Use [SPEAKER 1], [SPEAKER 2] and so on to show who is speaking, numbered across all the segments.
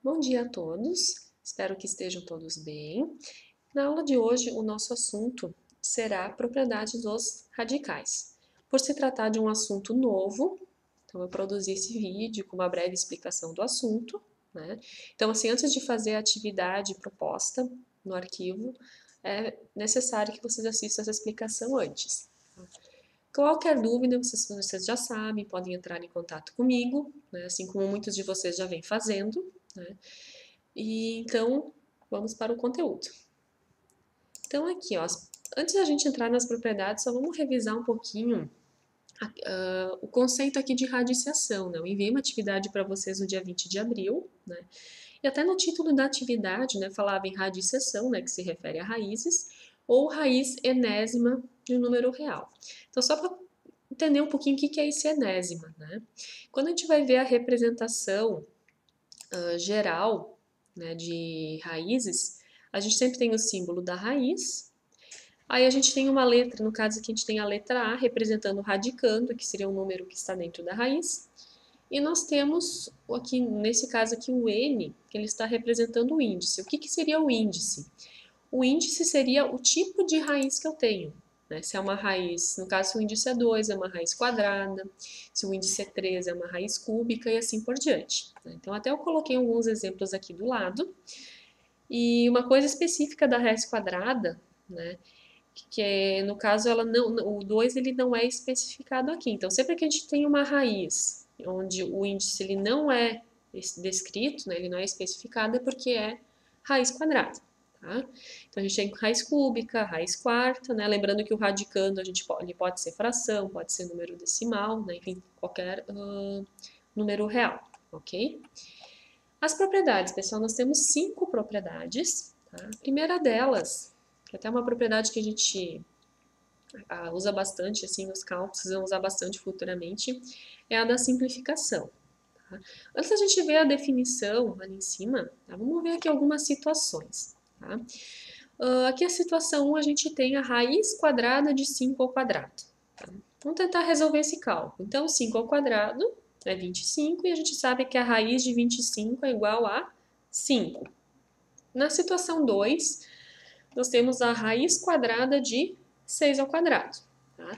[SPEAKER 1] Bom dia a todos, espero que estejam todos bem. Na aula de hoje, o nosso assunto será propriedades dos radicais. Por se tratar de um assunto novo, então eu produzi esse vídeo com uma breve explicação do assunto, né? Então, assim, antes de fazer a atividade proposta no arquivo, é necessário que vocês assistam essa explicação antes. Qualquer dúvida, vocês já sabem, podem entrar em contato comigo, né? Assim como muitos de vocês já vêm fazendo, né? E então, vamos para o conteúdo. Então, aqui, ó, antes da gente entrar nas propriedades, só vamos revisar um pouquinho o conceito aqui de radiciação, né? Eu enviei uma atividade para vocês no dia 20 de abril, né? E até no título da atividade, né, falava em radiciação, né, que se refere a raízes, ou raiz enésima de um número real. Então, só para entender um pouquinho o que é esse enésima, né? Quando a gente vai ver a representação geral, né, de raízes, a gente sempre tem o símbolo da raiz. Aí a gente tem uma letra, no caso aqui a gente tem a letra A representando o radicando, que seria o número que está dentro da raiz. E nós temos aqui, nesse caso aqui, o N, que ele está representando o índice. O que seria o índice? O índice seria o tipo de raiz que eu tenho. Né? Se é uma raiz, no caso, se o índice é 2, é uma raiz quadrada, se o índice é 3, é uma raiz cúbica e assim por diante. Né? Então, até eu coloquei alguns exemplos aqui do lado. E uma coisa específica da raiz quadrada, né, que é, no caso, ela não, o 2 ele não é especificado aqui. Então, sempre que a gente tem uma raiz onde o índice ele não é descrito, né, ele não é especificado, é porque é raiz quadrada. Tá? Então, a gente tem raiz cúbica, raiz quarta, né? Lembrando que o radicando ele pode ser fração, pode ser número decimal, né? Enfim, qualquer número real, ok? As propriedades, pessoal, nós temos 5 propriedades. Tá? A primeira delas, que é até uma propriedade que a gente usa bastante, assim, nos cálculos, vão usar bastante futuramente, é a da simplificação. Tá? Antes da gente ver a definição ali em cima, tá? Vamos ver aqui algumas situações. Tá? Aqui a situação 1, a gente tem a raiz quadrada de 5 ao quadrado. Tá? Vamos tentar resolver esse cálculo. Então, 5 ao quadrado é 25 e a gente sabe que a raiz de 25 é igual a 5. Na situação 2, nós temos a raiz quadrada de 6 ao quadrado. Tá?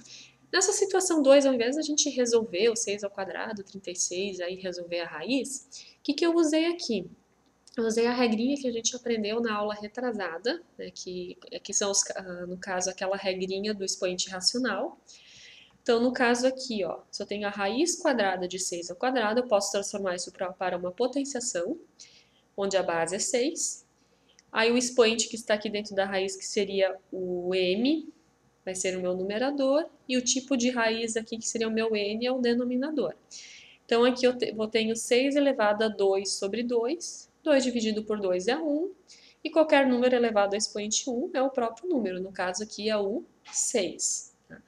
[SPEAKER 1] Nessa situação 2, ao invés de a gente resolver o 6 ao quadrado, 36, aí resolver a raiz, o que eu usei aqui? Eu usei a regrinha que a gente aprendeu na aula retrasada, né, que são, no caso, aquela regrinha do expoente racional. Então, no caso aqui, ó, se eu tenho a raiz quadrada de 6 ao quadrado, eu posso transformar isso para uma potenciação, onde a base é 6. Aí o expoente que está aqui dentro da raiz, que seria o m, vai ser o meu numerador, e o tipo de raiz aqui, que seria o meu n, é o denominador. Então, aqui eu tenho 6 elevado a 2 sobre 2, 2 dividido por 2 é 1, e qualquer número elevado ao expoente 1 é o próprio número, no caso aqui é o 6. Tá?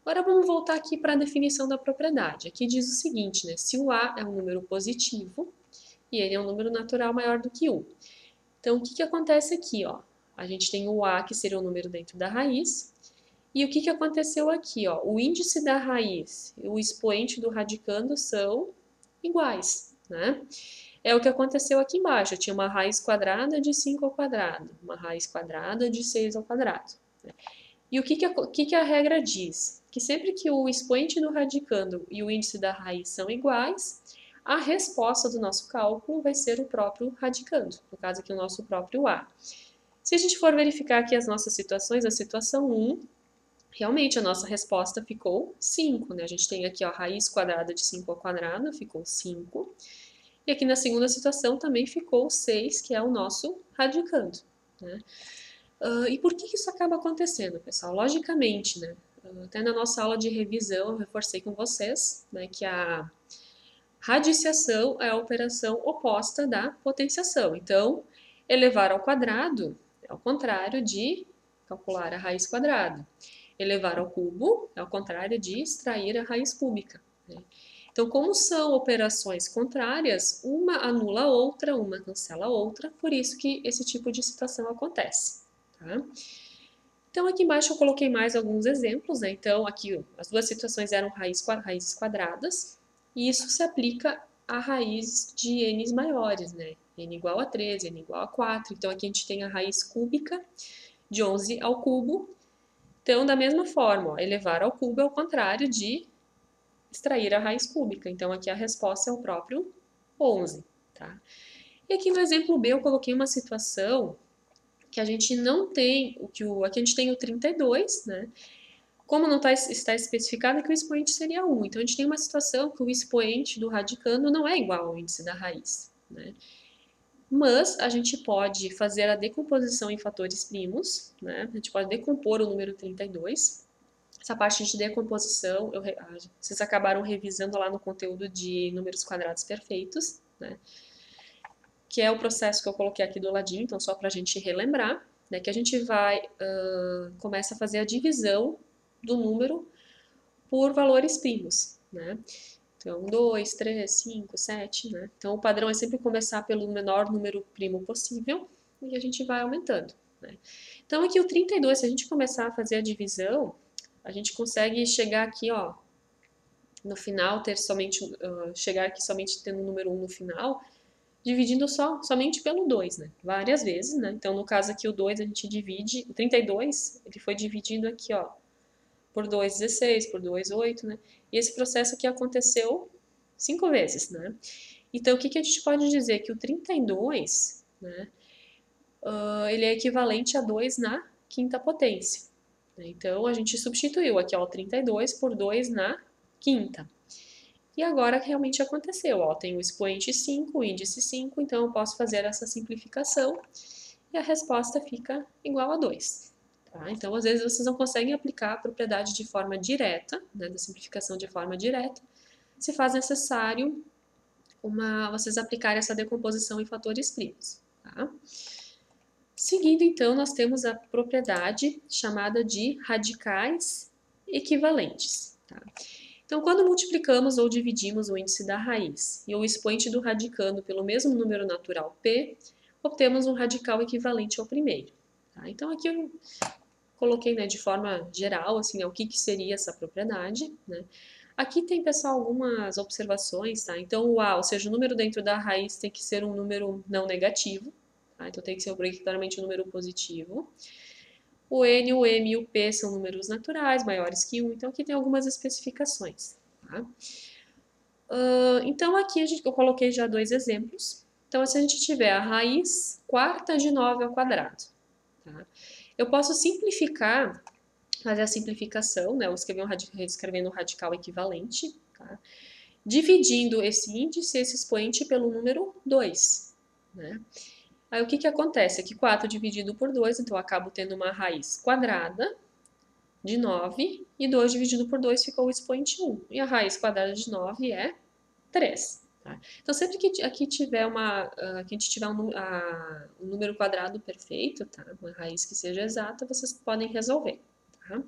[SPEAKER 1] Agora vamos voltar aqui para a definição da propriedade. Aqui diz o seguinte, né? Se o A é um número positivo e ele é um número natural maior do que 1. Então, o que acontece aqui? Ó? A gente tem o A, que seria o número dentro da raiz, e o que aconteceu aqui? Ó? O índice da raiz e o expoente do radicando são iguais, né? É o que aconteceu aqui embaixo. Eu tinha uma raiz quadrada de 5 ao quadrado, uma raiz quadrada de 6 ao quadrado. Né? E o que a regra diz? Que sempre que o expoente do radicando e o índice da raiz são iguais, a resposta do nosso cálculo vai ser o próprio radicando, no caso aqui o nosso próprio A. Se a gente for verificar aqui as nossas situações, a situação 1, realmente a nossa resposta ficou 5, né? A gente tem aqui ó, a raiz quadrada de 5 ao quadrado, ficou 5. E aqui na segunda situação também ficou 6, que é o nosso radicando, né? E por que isso acaba acontecendo, pessoal? Logicamente, né? Até na nossa aula de revisão eu reforcei com vocês, né, que a radiciação é a operação oposta da potenciação. Então, elevar ao quadrado é o contrário de calcular a raiz quadrada. Elevar ao cubo é o contrário de extrair a raiz cúbica. Né? Então, como são operações contrárias, uma anula a outra, uma cancela a outra, por isso que esse tipo de situação acontece. Tá? Então, aqui embaixo eu coloquei mais alguns exemplos, né? Então, aqui as duas situações eram raízes quadradas, e isso se aplica a raiz de n maiores, né? N igual a 13, n igual a 4. Então, aqui a gente tem a raiz cúbica de 11 ao cubo. Então, da mesma forma, ó, elevar ao cubo é o contrário de extrair a raiz cúbica. Então, aqui a resposta é o próprio 11, tá? E aqui no exemplo B eu coloquei uma situação que a gente não tem, aqui a gente tem o 32, né? Como não está especificado, é que o expoente seria 1. Então, a gente tem uma situação que o expoente do radicando não é igual ao índice da raiz, né? Mas a gente pode fazer a decomposição em fatores primos, né? A gente pode decompor o número 32. Essa parte de decomposição, vocês acabaram revisando lá no conteúdo de números quadrados perfeitos, né? Que é o processo que eu coloquei aqui do ladinho, então só para a gente relembrar, né? Que a gente começa a fazer a divisão do número por valores primos, né? Então, 2, 3, 5, 7, né? Então, o padrão é sempre começar pelo menor número primo possível e a gente vai aumentando, né? Então, aqui o 32, se a gente começar a fazer a divisão, a gente consegue chegar aqui, ó, no final, chegar aqui somente tendo o número 1 no final, dividindo somente pelo 2, né? Várias vezes, né? Então, no caso aqui, o 2 a gente divide, o 32, ele foi dividido aqui, ó, por 2, 16, por 2, 8, né? E esse processo aqui aconteceu 5 vezes, né? Então, o que a gente pode dizer? Que o 32, né, ele é equivalente a 2 na quinta potência. Então, a gente substituiu aqui, ó, o 32 por 2 na quinta. E agora realmente aconteceu, ó, tem o expoente 5, o índice 5, então eu posso fazer essa simplificação e a resposta fica igual a 2. Tá? Então, às vezes, vocês não conseguem aplicar a propriedade de forma direta, né, da simplificação de forma direta, se faz necessário vocês aplicarem essa decomposição em fatores primos. Tá? Seguindo, então, nós temos a propriedade chamada de radicais equivalentes. Tá? Então, quando multiplicamos ou dividimos o índice da raiz e o expoente do radicando pelo mesmo número natural p, obtemos um radical equivalente ao primeiro. Tá? Então, aqui eu coloquei, né, de forma geral, assim, o que seria essa propriedade, né? Aqui tem, pessoal, algumas observações, tá? Então, o A, ou seja, o número dentro da raiz tem que ser um número não negativo, tá? Então, tem que ser obrigatoriamente um número positivo. O N, o M e o P são números naturais, maiores que 1, então aqui tem algumas especificações, tá? Então, aqui eu coloquei já 2 exemplos. Então, se a gente tiver a raiz quarta de 9 ao quadrado, tá? Eu posso simplificar, fazer a simplificação, né? Escrevendo o radical equivalente, tá? Dividindo esse índice, esse expoente, pelo número 2, né? Aí o que acontece? Aqui 4 dividido por 2, então eu acabo tendo uma raiz quadrada de 9, e 2 dividido por 2 ficou o expoente 1. E a raiz quadrada de 9 é 3. Tá? Então, sempre que aqui tiver que a gente tiver um número quadrado perfeito, tá? Uma raiz que seja exata, vocês podem resolver. Tá?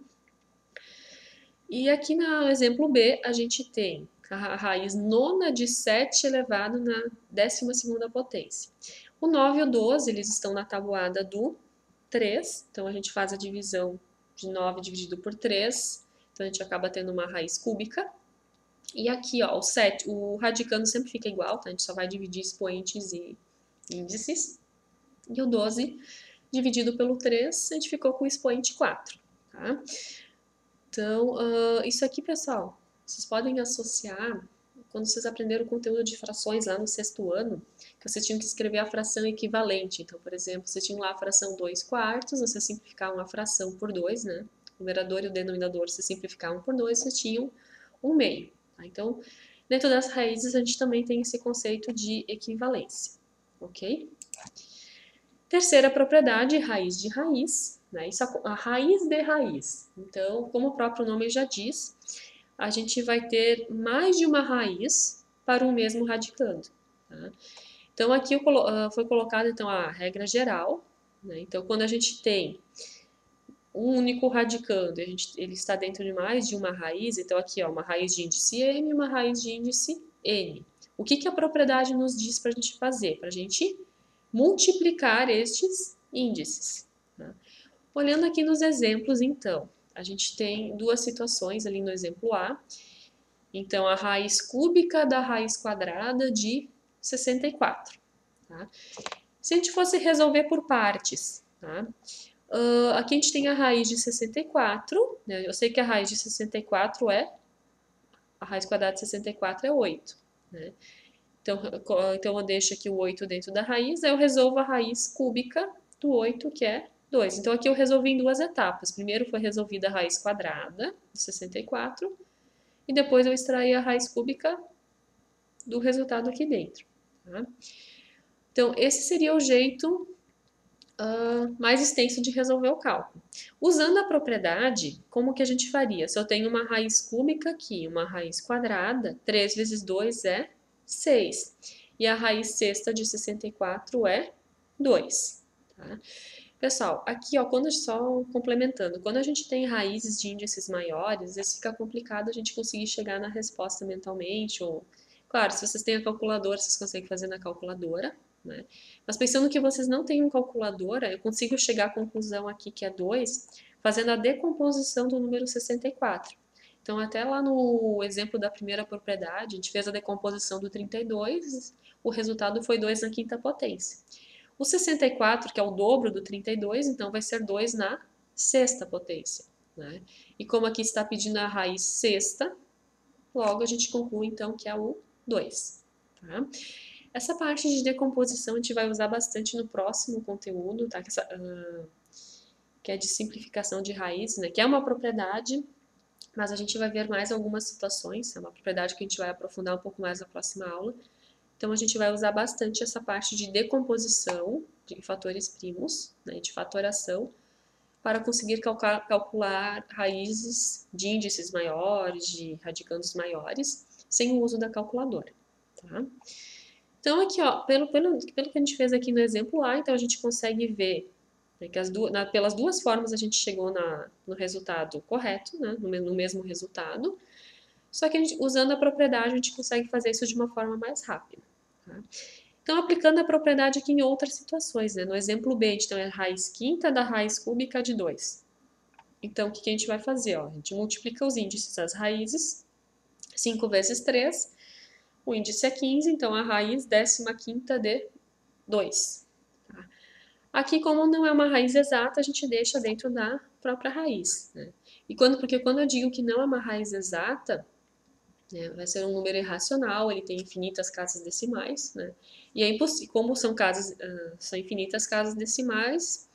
[SPEAKER 1] E aqui no exemplo B, a gente tem a raiz nona de 7 elevado na 12ª potência. O 9 e o 12, eles estão na tabuada do 3, então a gente faz a divisão de 9 dividido por 3, então a gente acaba tendo uma raiz cúbica. E aqui, ó, o radicando sempre fica igual, tá? A gente só vai dividir expoentes e índices. E o 12 dividido pelo 3, a gente ficou com o expoente 4, tá? Então, isso aqui, pessoal, vocês podem associar quando vocês aprenderam o conteúdo de frações lá no 6º ano, que vocês tinham que escrever a fração equivalente. Então, por exemplo, vocês tinham lá a fração 2/4, vocês simplificavam a fração por 2, né? O numerador e o denominador vocês simplificavam por 2, vocês tinham 1/2. Tá? Então, dentro das raízes, a gente também tem esse conceito de equivalência, ok? Terceira propriedade, raiz de raiz, né? Isso, a raiz de raiz. Então, como o próprio nome já diz, a gente vai ter mais de uma raiz para o mesmo radicando. Tá? Então, aqui foi colocada então, a regra geral. Né? Então, quando a gente tem um único radicando, ele está dentro de mais de uma raiz, então aqui ó, uma raiz de índice m e uma raiz de índice n. O que a propriedade nos diz para a gente fazer? Para a gente multiplicar estes índices. Tá? Olhando aqui nos exemplos, então, a gente tem duas situações ali no exemplo A, Então, a raiz cúbica da raiz quadrada de 64. Tá? Se a gente fosse resolver por partes, tá? Aqui a gente tem a raiz de 64, né? Eu sei que a raiz de 64 a raiz quadrada de 64 é 8, né? Então eu deixo aqui o 8 dentro da raiz, aí eu resolvo a raiz cúbica do 8, que é 2. Então aqui eu resolvi em duas etapas. Primeiro foi resolvida a raiz quadrada de 64, e depois eu extraí a raiz cúbica do resultado aqui dentro. Tá? Então esse seria o jeito mais extenso de resolver o cálculo. Usando a propriedade, como que a gente faria? Se eu tenho uma raiz cúbica aqui, uma raiz quadrada, 3 vezes 2 é 6. E a raiz sexta de 64 é 2. Tá? Pessoal, aqui ó, só complementando, quando a gente tem raízes de índices maiores, às vezes fica complicado a gente conseguir chegar na resposta mentalmente, ou, claro, se vocês têm a calculadora, vocês conseguem fazer na calculadora, né? Mas pensando que vocês não têm uma calculadora, eu consigo chegar à conclusão aqui que é 2, fazendo a decomposição do número 64. Então, até lá no exemplo da primeira propriedade, a gente fez a decomposição do 32, o resultado foi 2 na quinta potência. O 64, que é o dobro do 32, então vai ser 2 na sexta potência. Né? E como aqui está pedindo a raiz sexta, logo a gente conclui então que é o 2. Tá? Essa parte de decomposição a gente vai usar bastante no próximo conteúdo, tá? Que é de simplificação de raízes, né? Que é uma propriedade, mas a gente vai ver mais algumas situações, é uma propriedade que a gente vai aprofundar um pouco mais na próxima aula. Então, a gente vai usar bastante essa parte de decomposição de fatores primos, né, de fatoração, para conseguir calcular raízes de índices maiores, de radicandos maiores, sem o uso da calculadora. Tá? Então, aqui, ó, pelo que a gente fez aqui no exemplo A, então a gente consegue ver né, que pelas duas formas a gente chegou no resultado correto, né, no mesmo resultado, só que usando a propriedade a gente consegue fazer isso de uma forma mais rápida. Tá? Então, aplicando a propriedade aqui em outras situações, né? No exemplo B, a gente tem a raiz quinta da raiz cúbica de 2. Então, o que a gente vai fazer? Ó? A gente multiplica os índices das raízes, 5 vezes 3, o índice é 15, então a raiz 15ª de 2. Tá? Aqui, como não é uma raiz exata, a gente deixa dentro da própria raiz. Né? Porque quando eu digo que não é uma raiz exata, né, vai ser um número irracional, ele tem infinitas casas decimais, né? E é impossível, como são infinitas casas decimais,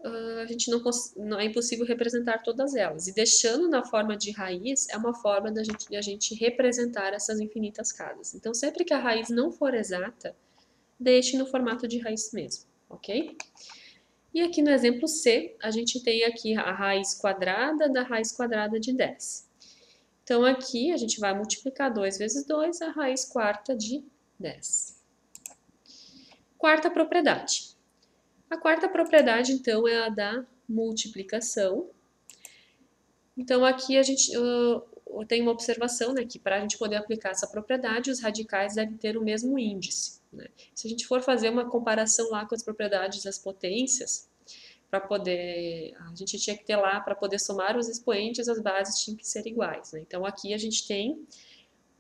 [SPEAKER 1] a gente não é impossível representar todas elas. E deixando na forma de raiz é uma forma de a gente representar essas infinitas casas. Então, sempre que a raiz não for exata, deixe no formato de raiz mesmo, ok? E aqui no exemplo C, a gente tem aqui a raiz quadrada da raiz quadrada de 10. Então, aqui a gente vai multiplicar 2 vezes 2, a raiz quarta de 10. Quarta propriedade. A quarta propriedade, então, é a da multiplicação. Então, aqui a gente tem uma observação, né, que para a gente poder aplicar essa propriedade, os radicais devem ter o mesmo índice. Né? Se a gente for fazer uma comparação lá com as propriedades das potências, a gente tinha que ter lá, para poder somar os expoentes, as bases tinham que ser iguais. Né? Então, aqui a gente tem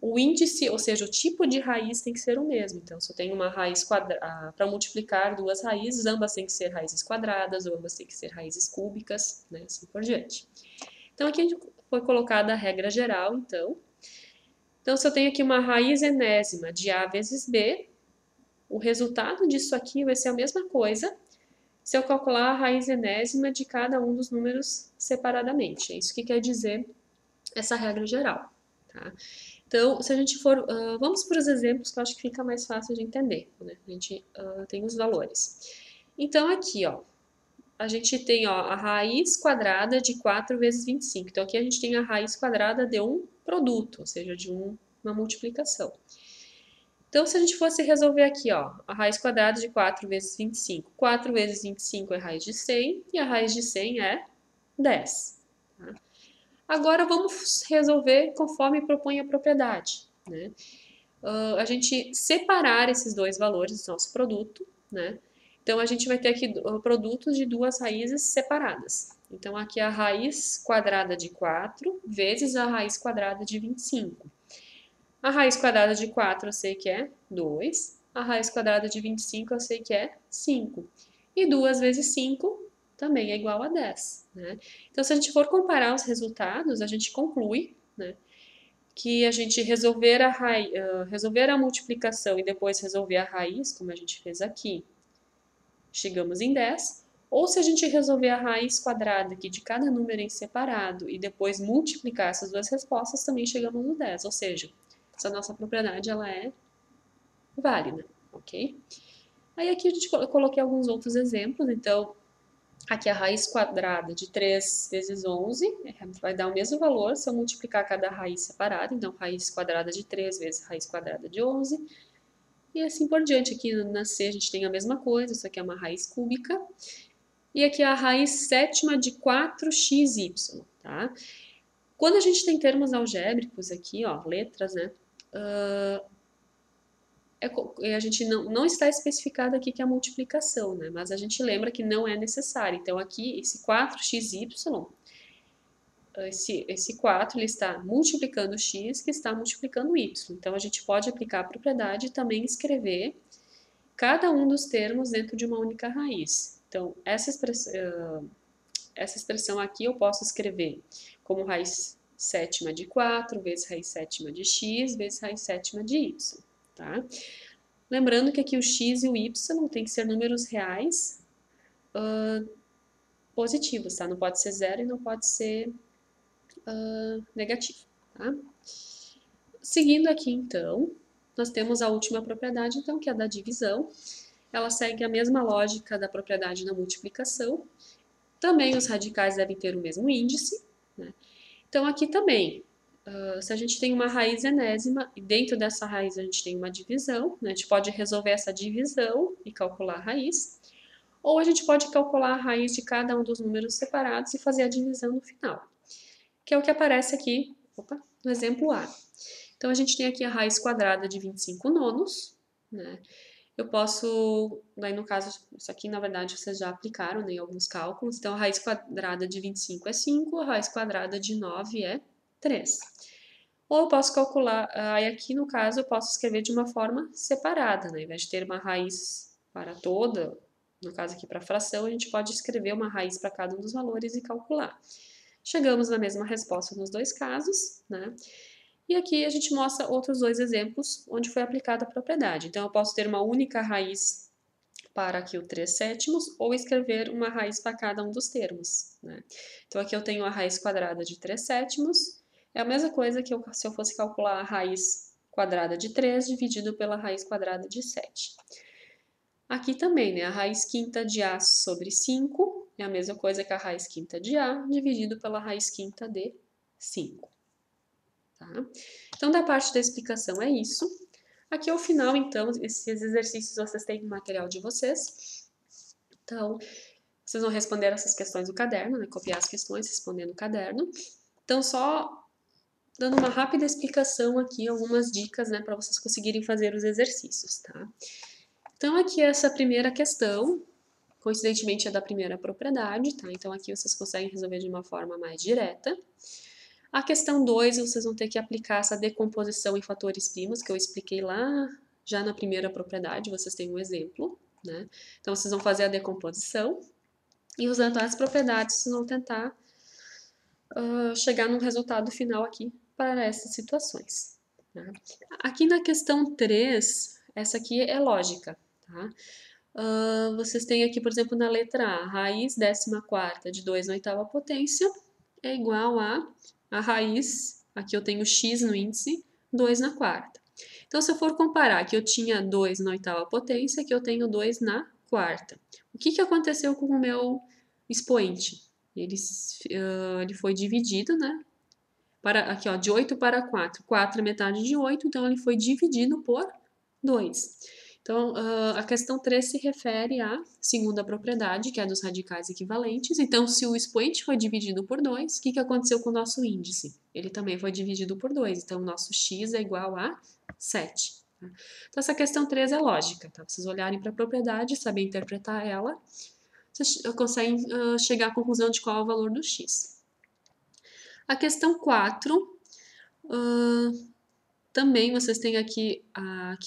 [SPEAKER 1] o índice, ou seja, o tipo de raiz tem que ser o mesmo. Então, se eu tenho uma raiz quadrada, para multiplicar duas raízes, ambas têm que ser raízes quadradas, ou ambas têm que ser raízes cúbicas, né? Assim por diante. Então, aqui foi colocada a regra geral, então. Então, se eu tenho aqui uma raiz enésima de A vezes B, o resultado disso aqui vai ser a mesma coisa, se eu calcular a raiz enésima de cada um dos números separadamente. É isso que quer dizer essa regra geral. Tá? Então, se a gente for... vamos para os exemplos que eu acho que fica mais fácil de entender. Né? A gente tem os valores. Então, aqui, ó, a gente tem a raiz quadrada de 4 vezes 25. Então, aqui a gente tem a raiz quadrada de um produto, ou seja, de uma multiplicação. Então, se a gente fosse resolver aqui, ó, a raiz quadrada de 4 vezes 25. 4 vezes 25 é raiz de 100 e a raiz de 100 é 10. Tá? Agora, vamos resolver conforme propõe a propriedade. Né? A gente separar esses dois valores do nosso produto. Né? Então, a gente vai ter aqui produtos de duas raízes separadas. Então, aqui é a raiz quadrada de 4 vezes a raiz quadrada de 25. A raiz quadrada de 4 eu sei que é 2. A raiz quadrada de 25 eu sei que é 5. E 2 vezes 5 também é igual a 10. Né? Então, se a gente for comparar os resultados, a gente conclui, né, que a gente resolver resolver a multiplicação e depois resolver a raiz, como a gente fez aqui, chegamos em 10. Ou se a gente resolver a raiz quadrada aqui de cada número em separado e depois multiplicar essas duas respostas, também chegamos no 10. Ou seja, essa nossa propriedade ela é válida, ok? Aí aqui eu coloquei alguns outros exemplos. Então, aqui a raiz quadrada de 3 vezes 11 vai dar o mesmo valor se eu multiplicar cada raiz separada. Então, raiz quadrada de 3 vezes raiz quadrada de 11. E assim por diante. Aqui na C a gente tem a mesma coisa, isso aqui é uma raiz cúbica. E aqui é a raiz sétima de 4xy, tá? Quando a gente tem termos algébricos aqui, ó, letras, né? A gente não está especificado aqui que é a multiplicação, né? Mas a gente lembra que não é necessário. Então, aqui, esse 4xy, esse 4 ele está multiplicando x, que está multiplicando y. Então, a gente pode aplicar a propriedade e também escrever cada um dos termos dentro de uma única raiz. Então, essa expressão aqui eu posso escrever como raiz sétima de 4 vezes raiz sétima de x vezes raiz sétima de y. Tá? Lembrando que aqui o x e o y tem que ser números reais positivos, tá? Não pode ser zero e não pode ser negativo, tá? Seguindo aqui, então, nós temos a última propriedade, então, que é a da divisão. Ela segue a mesma lógica da propriedade da multiplicação. Também os radicais devem ter o mesmo índice, né? Então, aqui também, se a gente tem uma raiz enésima e dentro dessa raiz a gente tem uma divisão, né? A gente pode resolver essa divisão e calcular a raiz, ou a gente pode calcular a raiz de cada um dos números separados e fazer a divisão no final, que é o que aparece aqui, no exemplo A. Então, a gente tem aqui a raiz quadrada de 25 nonos, né? Eu posso, daí no caso, isso aqui na verdade vocês já aplicaram, né, em alguns cálculos. Então, a raiz quadrada de 25 é 5, a raiz quadrada de 9 é 3. Ou eu posso calcular, aí aqui no caso eu posso escrever de uma forma separada, né? Ao invés de ter uma raiz para toda, no caso aqui para fração, a gente pode escrever uma raiz para cada um dos valores e calcular. Chegamos na mesma resposta nos dois casos, né? E aqui a gente mostra outros dois exemplos onde foi aplicada a propriedade. Então, eu posso ter uma única raiz para aqui o 3 sétimos ou escrever uma raiz para cada um dos termos, né? Então, aqui eu tenho a raiz quadrada de 3 sétimos. É a mesma coisa que se eu fosse calcular a raiz quadrada de 3 dividido pela raiz quadrada de 7. Aqui também, né? A raiz quinta de A sobre 5 é a mesma coisa que a raiz quinta de A dividido pela raiz quinta de 5. Tá? Então, da parte da explicação é isso. Aqui ao final, então, esses exercícios vocês têm no material de vocês. Então, vocês vão responder essas questões no caderno, né? Copiar as questões, responder no caderno. Então, só dando uma rápida explicação aqui, algumas dicas, né, para vocês conseguirem fazer os exercícios, tá? Então, aqui essa primeira questão, coincidentemente é da primeira propriedade, tá? Então, aqui vocês conseguem resolver de uma forma mais direta. A questão 2, vocês vão ter que aplicar essa decomposição em fatores primos, que eu expliquei lá já na primeira propriedade, vocês têm um exemplo, né? Então, vocês vão fazer a decomposição e usando as propriedades, vocês vão tentar chegar num resultado final aqui para essas situações. Tá? Aqui na questão 3, essa aqui é lógica, tá? Vocês têm aqui, por exemplo, na letra A, raiz 14ª de 2 na oitava potência é igual a raiz, aqui eu tenho x no índice, 2 na quarta. Então, se eu for comparar, aqui eu tinha 2 na oitava potência, aqui eu tenho 2 na quarta. O que aconteceu com o meu expoente? Ele foi dividido, né? Aqui, ó, de 8 para 4. 4 é metade de 8, então ele foi dividido por 2. Então, a questão 3 se refere à segunda propriedade, que é a dos radicais equivalentes. Então, se o expoente foi dividido por 2, o que aconteceu com o nosso índice? Ele também foi dividido por 2. Então, o nosso x é igual a 7. Tá? Então, essa questão 3 é lógica. Tá? Vocês olharem para a propriedade, saber interpretar ela, vocês conseguem chegar à conclusão de qual é o valor do x. A questão 4, também vocês têm aqui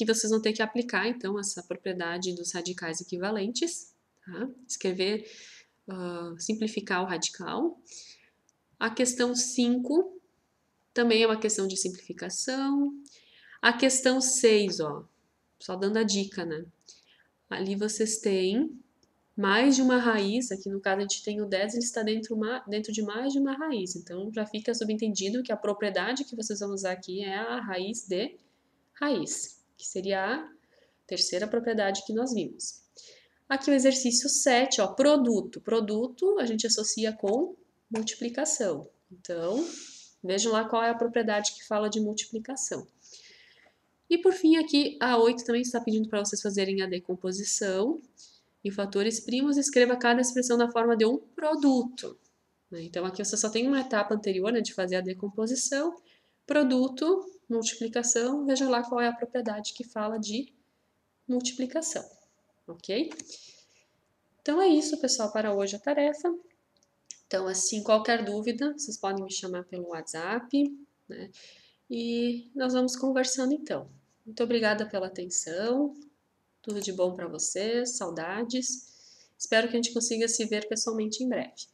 [SPEAKER 1] vocês vão ter que aplicar, então, essa propriedade dos radicais equivalentes, tá? Escrever, simplificar o radical. A questão 5 também é uma questão de simplificação. A questão 6, ó, só dando a dica, né? Ali vocês têm mais de uma raiz, aqui no caso a gente tem o 10, ele está dentro de mais de uma raiz. Então, já fica subentendido que a propriedade que vocês vão usar aqui é a raiz de raiz, que seria a terceira propriedade que nós vimos. Aqui o exercício 7, ó, produto. Produto a gente associa com multiplicação. Então, vejam lá qual é a propriedade que fala de multiplicação. E por fim, aqui a 8 também está pedindo para vocês fazerem a decomposição. Em fatores primos, escreva cada expressão na forma de um produto. Então, aqui você só tem uma etapa anterior, né, de fazer a decomposição. Produto, multiplicação, veja lá qual é a propriedade que fala de multiplicação, ok? Então, é isso, pessoal, para hoje a tarefa. Então, assim, qualquer dúvida, vocês podem me chamar pelo WhatsApp, né? E nós vamos conversando, então. Muito obrigada pela atenção. Tudo de bom para vocês, saudades. Espero que a gente consiga se ver pessoalmente em breve.